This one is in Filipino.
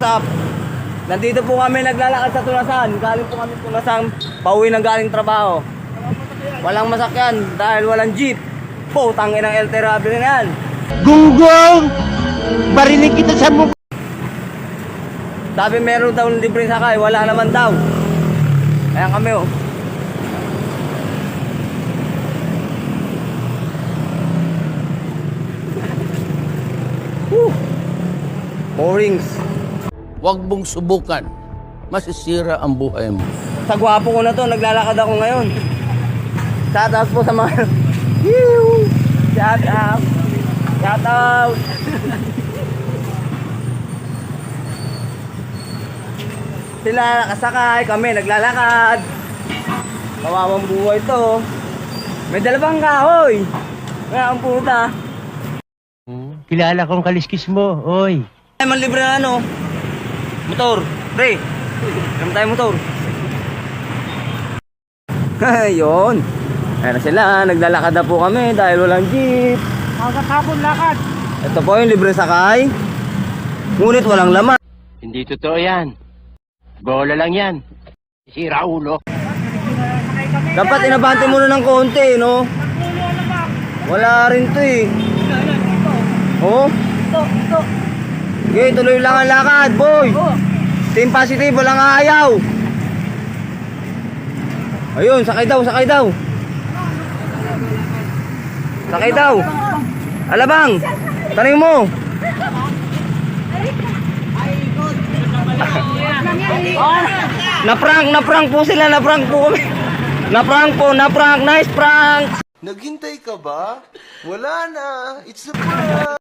Stop. Nandito po kami naglalakad sa Tunasan. Galing po kami Tunasan, pauwi ng galing trabaho. Walang masakyan dahil walang jeep. Putang ina ng LT Robbery na yan. Gunggong! Barinig kita sa mukha! Sabi meron daw libreng sakay, wala naman daw. Ayan kami oh. Moorings. Huwag mong subukan. Masisira ang buhay mo. Sa gwapo ko na to, naglalakad ako ngayon. Shout out po sa mga Shout out. Shout out. Sila nakasakay, kami naglalakad. Kawawang buhay to. May dalawang kahoy. Kaya ang puta. Kilala kong kaliskis mo, oy. Ay, man libre na ano? Motor. Pre. Kami tayo motor. Ayun. Ayan na sila. Naglalakad na po kami dahil walang jeep. Magkakapon lakad. Ito po yung libre sakay. Ngunit walang laman. Hindi totoo yan. Bola lang yan. Sira ulo. Dapat inabante muna ng konti, no? Wala rin to eh. Oh? Sige, tuloy lang ang lakad, boy. Team positive, walang ayaw. Ayun, sakay daw, sakay daw. Sakay daw. Alabang, tanong mo. Naprank po sila, naprank po kami. Naprank, nice prank. Naghintay ka ba? Wala na. It's a prank.